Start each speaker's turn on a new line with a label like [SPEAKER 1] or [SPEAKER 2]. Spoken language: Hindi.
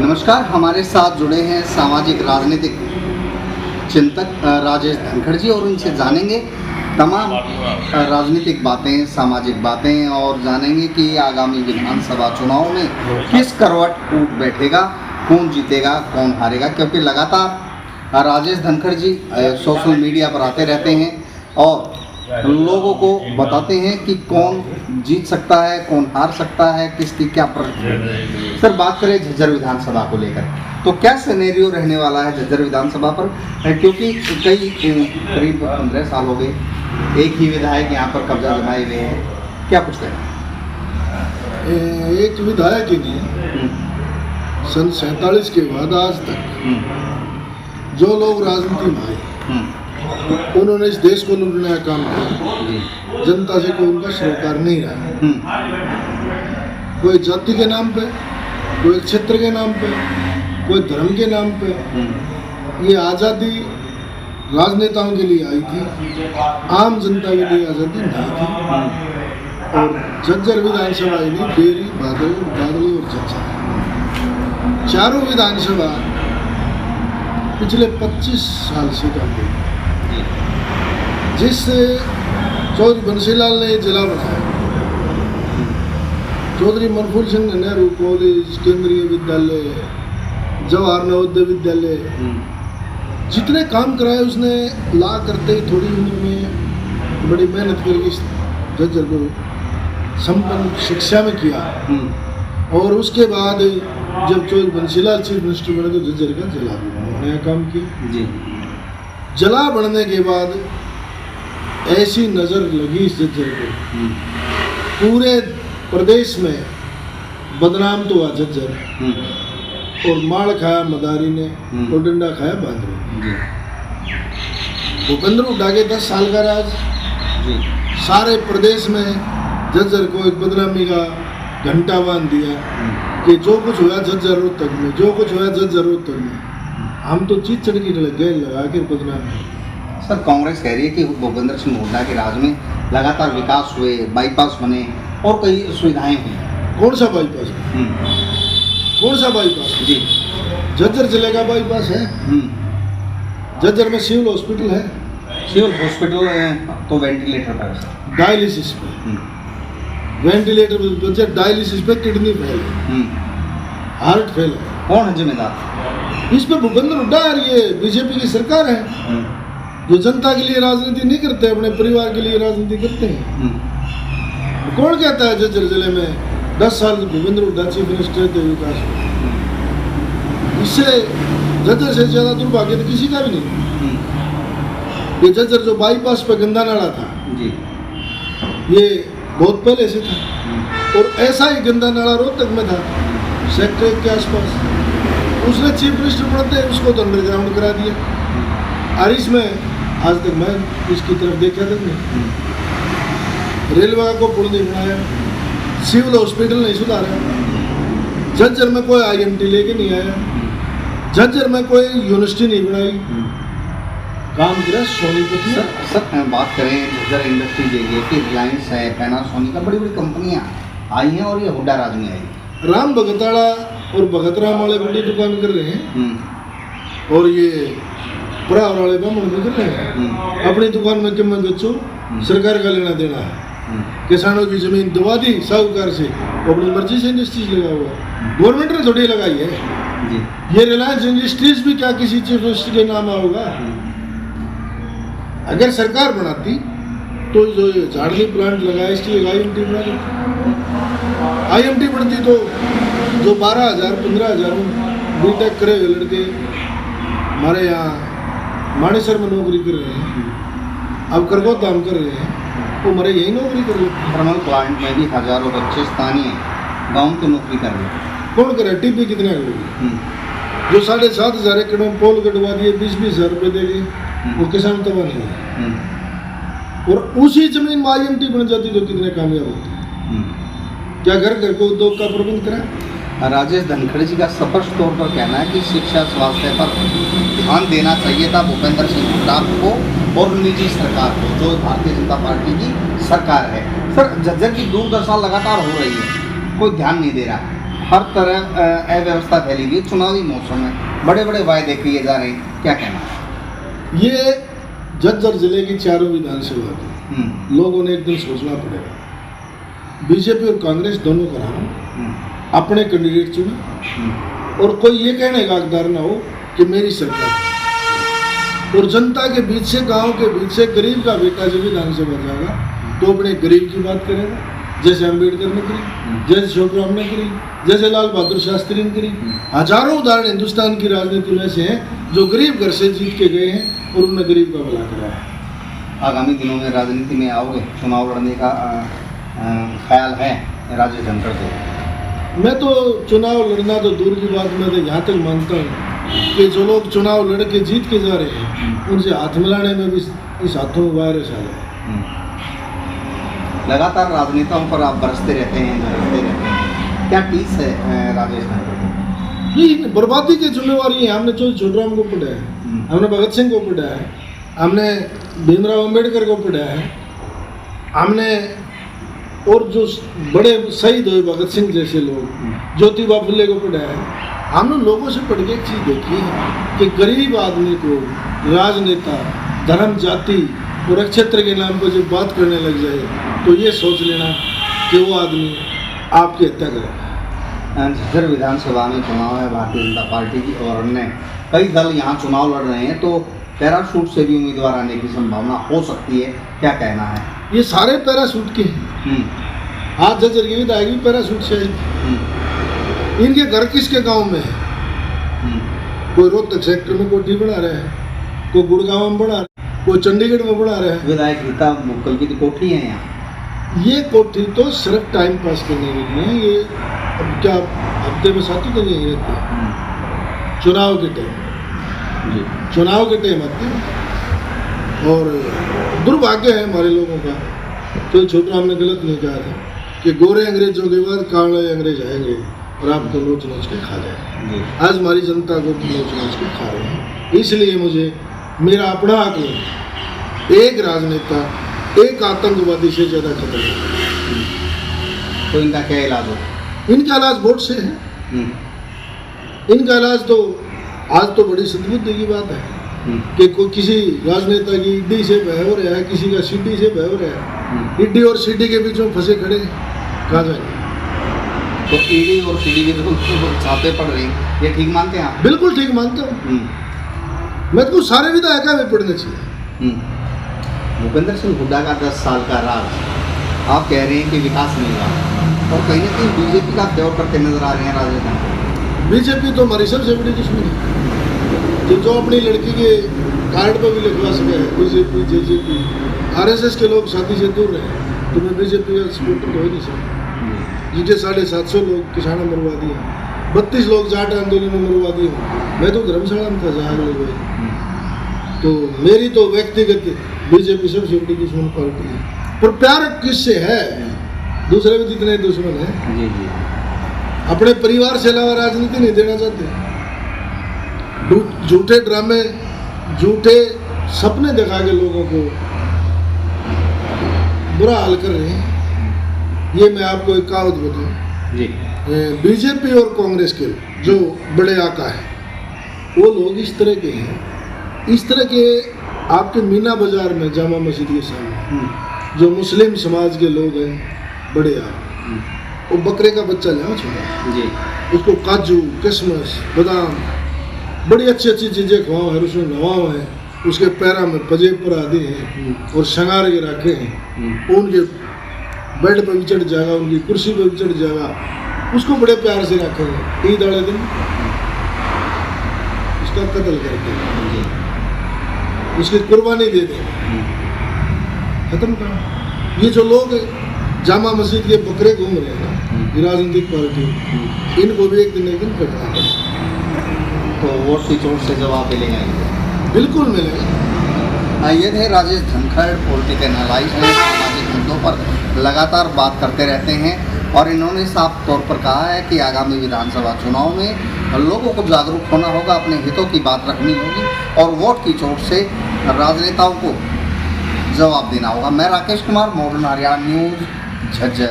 [SPEAKER 1] नमस्कार, हमारे साथ जुड़े हैं सामाजिक राजनीतिक चिंतक राजेश धनखड़ जी और उनसे जानेंगे तमाम राजनीतिक बातें, सामाजिक बातें और जानेंगे कि आगामी विधानसभा चुनाव में किस करवट टूट बैठेगा, कौन जीतेगा, कौन हारेगा। क्योंकि लगातार राजेश धनखड़ जी सोशल मीडिया पर आते रहते हैं और लोगों को बताते हैं कि कौन जीत सकता है, कौन हार सकता है, किसकी क्या परिस्थिति। सर, बात करें झज्जर विधानसभा को लेकर तो क्या सिनेरियो रहने वाला है झज्जर विधानसभा पर, क्योंकि कई करीब 15 साल हो गए एक ही विधायक यहाँ पर कब्जा जमाए हुए हैं, क्या कुछ कहना?
[SPEAKER 2] एक विधायक ही नहीं, सन 47 के बाद आज तक जो लोग राजनीति में आए उन्होंने इस देश को लूटने का काम किया। जनता से कोई उनका सरोकार नहीं रहा। कोई जाति के नाम पे, कोई क्षेत्र के नाम पे, कोई धर्म के नाम पे। ये आज़ादी राजनेताओं के लिए आई थी, आम जनता के लिए आज़ादी नहीं थी। और झज्जर विधानसभा ही नहीं, डेरी, बादली और झज्जर चारों विधानसभा पिछले 25 साल से काम कर रही। जिस चौधरी बंसीलाल ने जिला बनाया, चौधरी मनफूल सिंह नेहरू कॉलेज, केंद्रीय विद्यालय, जवाहर नवोदय विद्यालय, जितने काम कराए उसने ला करते ही थोड़ी उम्र में बड़ी मेहनत करके झज्जर को संपन्न शिक्षा में किया। और उसके बाद जब चौधरी बंसीलाल चीफ मिनिस्टर बने तो झज्जर का जिला भी बनाने का काम किया। जिला बनने के बाद ऐसी नज़र लगी इस झज्जर को, पूरे प्रदेश में बदनाम तो हुआ झज्जर, और माड़ खाया मदारी ने और डंडा खाया बांदरी। भूपेंद्र हुड्डा के 10 साल का राज सारे प्रदेश में झज्जर को एक बदनामी का घंटा बांध दिया कि जो कुछ हुआ झज्जर रोहतक में, जो कुछ हुआ झज्जर रोहतक में, हम तो चीज चढ़की गए लगा के बदनाम।
[SPEAKER 1] सर, कांग्रेस कह रही है कि भूपेंद्र सिंह हुड्डा के राज में लगातार विकास हुए, बाईपास बने और कई सुविधाएं हुई।
[SPEAKER 2] कौन सा बाईपास? कौन सा बाईपास?
[SPEAKER 1] जी,
[SPEAKER 2] झज्जर जिले का बाईपास है। झज्जर में सिविल हॉस्पिटल है।
[SPEAKER 1] सिविल हॉस्पिटल तो वेंटिलेटर पर,
[SPEAKER 2] डायलिसिस पे, वेंटिलेटर डायलिसिस पे, किडनी फेल है, हार्ट फेल है।
[SPEAKER 1] कौन है जिम्मेदार
[SPEAKER 2] इस पे? भूपेंद्र हुड्डा। ये बीजेपी की सरकार है जो जनता के लिए राजनीति नहीं करते, अपने परिवार के लिए राजनीति करते हैं। कौन कहता है झज्जर जिले में 10 साल भूपेंद्र हुड्डा चीफ मिनिस्टर थे विकास? इससे झज्जर से ज्यादा दुर्भाग्य तो किसी का भी नहीं। ये झज्जर जो बाईपास पे गंदा नाला था
[SPEAKER 1] जी,
[SPEAKER 2] ये बहुत पहले से था, और ऐसा ही गंदा नाला रोहतक में था सेक्टर 1 के आसपास। उसने चीफ मिनिस्टर बनते उसको तो अंडरग्राउंड करा दिया। और इसमें आज तक मैं इसकी तरफ देखा तक नहीं। रेलवे को पुल नहीं बनाया, सिविल हॉस्पिटल नहीं सुधारा, झज्जर में कोई IMT लेके नहीं आया, झज्जर में कोई यूनिवर्सिटी नहीं बनाई। काम करा सोनीपत में।
[SPEAKER 1] सर, बात करें झज्जर इंडस्ट्रीज एरिया की, रिलायंस है, पैनासोनिक का, बड़ी बड़ी कंपनियां आई हैं और ये हुड्डा राज में आई।
[SPEAKER 2] राम भगताड़ा और भगतराम वाले बड़ी दुकान कर रहे हैं, और ये बराबर वाले बामण में कर रहे हैं। अपनी दुकान में कीमत बेचो, सरकार का लेना देना है। किसानों की जमीन दबा दी साहूकार से, अपनी मर्जी से इंडस्ट्रीज लगा हुआ, गवर्नमेंट ने थोड़ी लगाई है। ये रिलायंस इंडस्ट्रीज भी क्या किसी चीफ मिनिस्टर के नाम होगा? अगर सरकार बनाती तो जो ये झाड़ली प्लांट लगाया इसकी IMT बना देती। IMT बनती तो जो 12,000 15,000 बीटेक करे हुए लड़के हमारे यहाँ मानेसर में नौकरी कर रहे हैं, अब करगोदाम कर रहे हैं, वो हमारे यही नौकरी कर रहे हैं।
[SPEAKER 1] थर्मल प्लांट में भी हजारों बच्चे स्थानीय गाँव की नौकरी कर रहे हैं।
[SPEAKER 2] कौन करे? टीपी कितने करोगे? जो 7,500 एकड़ में पोल कटवा दिए, 20-20 रुपये दे गए, वो किसान तबाह नहीं है। और उसी जमीन में IMT बन जाती तो कितने कामयाब होते। क्या घर घर को उद्योग का प्रबंध करा?
[SPEAKER 1] राजेश धनखड़ जी का स्पष्ट तौर पर कहना है कि शिक्षा स्वास्थ्य पर ध्यान देना चाहिए था भूपेंद्र सिंह हुड्डा को और निजी सरकार को, जो भारतीय जनता पार्टी की सरकार है। सर, झज्जर की दुर्दशा लगातार हो रही है, कोई ध्यान नहीं दे रहा। हर तरह अव्यवस्था फैली हुई है, चुनावी मौसम में बड़े बड़े वायदे किए जा रहे हैं, क्या कहना है?
[SPEAKER 2] ये झज्जर जिले की चारों विधानसभा की लोगों ने एक दिन सोचना पड़ेगा। बीजेपी और कांग्रेस दोनों का रहा अपने कैंडिडेट चुने और कोई ये कहने का हकदार ना हो कि मेरी सरकार, और जनता के बीच से, गांव के बीच से गरीब का बेटा जब विधानसभा जाएगा तो अपने गरीब की बात करेगा, जैसे अम्बेडकर ने करी, जैसे छोटूराम ने करी, जैसे लाल बहादुर शास्त्री ने करी। हजारों उदाहरण हिंदुस्तान की राजनीति में से हैं जो गरीब घर से जीत के गए हैं और उन्होंने गरीब का भला करा है।
[SPEAKER 1] आगामी दिनों में राजनीति में आओगे, चुनाव लड़ने का ख्याल है राजेश धनखड़ को?
[SPEAKER 2] मैं तो चुनाव लड़ना तो दूर की बात, मैं तो यहाँ तक मानता हूँ कि जो लोग चुनाव लड़ के जीत के जा रहे हैं उनसे हाथ मिलाने में भी इस हाथों में वायरस आ गया।
[SPEAKER 1] लगातार राजनेताओं पर आप बरसते रहते हैं, झलकते रहते हैं, क्या टीस है राजेश धनखड़?
[SPEAKER 2] ये बर्बादी की जिम्मेवारी है। हमने छोटूराम को पढ़ा है, हमने भगत सिंह को पढ़ा है, हमने भीमराव अम्बेडकर को पढ़ा है, हमने और जो बड़े शहीद हुए भगत सिंह जैसे लोग, ज्योतिबा फुले को पढ़ा है। हमने लोगों से पढ़ के एक चीज़ देखी है कि गरीब आदमी को राजनेता धर्म, जाति और नक्षत्र के नाम पर जब बात करने लग जाए तो ये सोच लेना कि वो आदमी आपकी हत्या करेगा।
[SPEAKER 1] झज्जर विधानसभा में चुनाव है भारतीय जनता पार्टी की और अन्य कई दल यहाँ चुनाव लड़ रहे हैं, तो पैराशूट से भी उम्मीदवार आने की संभावना हो सकती है, क्या कहना है?
[SPEAKER 2] ये सारे पैराशूट के हैं। आज झज्जर की विधायक भी पैराशूट से आई। इनके घर किसके गांव में है? कोई रोहतक सेक्टर में कोठी बना रहे हैं, कोई गुड़गांव में बना रहे हैं, कोई चंडीगढ़ में बना रहे हैं।
[SPEAKER 1] विधायक गीता मुक्कल की तो कोठी है यहाँ।
[SPEAKER 2] ये कोठी तो सिर्फ टाइम पास करने के लिए, ये अब क्या हफ्ते में 7 दिन यहीं रहते हैं चुनाव के टाइम जी, चुनाव के टाइम आते हैं। और दुर्भाग्य है हमारे लोगों का, तो छोटूराम ने गलत नहीं कहा था कि गोरे अंग्रेजों के बाद काले अंग्रेज आएंगे और आपको नोच नोच के खा जाएंगे। आज हमारी जनता को नोच नोच के खा रहे हैं। इसलिए मुझे मेरा अपना हक नहीं, एक राजनेता एक आतंकवादी से ज़्यादा खतरा है।
[SPEAKER 1] तो इनका क्या इलाज हो?
[SPEAKER 2] इनका इलाज वोट से है। इनका इलाज तो आज तो बड़ी सद्बुद्धि की बात है कि कोई किसी राजनेता की ईडी से बह हो रहा है, किसी का सीडी से बह हो रहा है। ईडी और सीडी के बीच में फंसे खड़े कहाँ जाएंगे?
[SPEAKER 1] तो ईडी और सीडी के जो छापे पड़ रहे हैं, ये ठीक मानते हैं आप?
[SPEAKER 2] बिल्कुल ठीक मानता हूँ। मैं तो सारे विधायक में पढ़ने चाहिए।
[SPEAKER 1] भूपेंद्र सिंह हुड्डा का 10 साल का राज, आप कह रहे हैं कि विकास नहीं हुआ और कहीं ना कहीं बीजेपी का फेवर करते नजर आ रहे हैं राजेश धनखड़।
[SPEAKER 2] बीजेपी तो हमारी सबसे बड़ी दुश्मन है। जो अपनी लड़की के कार्ड पर भी लिखवा सके बीजेपी जेजेपी, आरएसएस के लोग शादी से दूर रहे, तो मैं बीजेपी का सपोर्टर तो हो नहीं सकता। जिनके 750 लोग किसानों में मरवा दिए, 32 लोग जाट आंदोलन में मरवा दिए। मैं तो धर्मशाला में था जहाँ लोग। तो मेरी तो व्यक्तिगत बीजेपी सबसे बड़ी दुश्मन पार्टी है, पर प्यार किससे है? दूसरे भी जितने दुश्मन है
[SPEAKER 1] जी जी,
[SPEAKER 2] अपने परिवार से अलावा राजनीति नहीं देना चाहते। झूठे ड्रामे, झूठे सपने दिखा के लोगों को बुरा हाल कर रहे हैं। ये मैं आपको एक कहावत बताऊं
[SPEAKER 1] जी,
[SPEAKER 2] बीजेपी और कांग्रेस के जो बड़े आका है वो लोग इस तरह के हैं, इस तरह के आपके मीना बाजार में जामा मस्जिद के सामने जो मुस्लिम समाज के लोग हैं बड़े आका, वो बकरे का बच्चा ले छोटा
[SPEAKER 1] जी,
[SPEAKER 2] उसको काजू किशमिश बादाम बड़ी अच्छी अच्छी चीज़ें खवाओ है, उसमें नवाओ है, उसके पैरा में पजेब पर आदि हैं और शंगार के रखे हैं। उनके बेड पर भी चढ़ जाएगा, उनकी कुर्सी पर भी चढ़ जाएगा, उसको बड़े प्यार से रखेंगे। ईद वाले दिन उसका कत्ल करके उसकी कुर्बानी दे देंगे, खत्म कर। ये जो लोग जामा मस्जिद के बकरे घूम रहे हैं, ये राजनीतिक पार्टी, इनको भी एक दिन कटना है।
[SPEAKER 1] तो वोट की चोट से जवाब मिलेगा?
[SPEAKER 2] बिल्कुल मिलेगा।
[SPEAKER 1] ये थे राजेश धनखड़, पॉलिटिकल एनालाइस्ट हैं, सामाजिक मुद्दों पर लगातार बात करते रहते हैं और इन्होंने साफ तौर पर कहा है कि आगामी विधानसभा चुनाव में लोगों को जागरूक होना होगा, अपने हितों की बात रखनी होगी और वोट की चोट से राजनेताओं को जवाब देना होगा। मैं राकेश कुमार, मॉडर्न हरियाणा न्यूज़, झज्जर।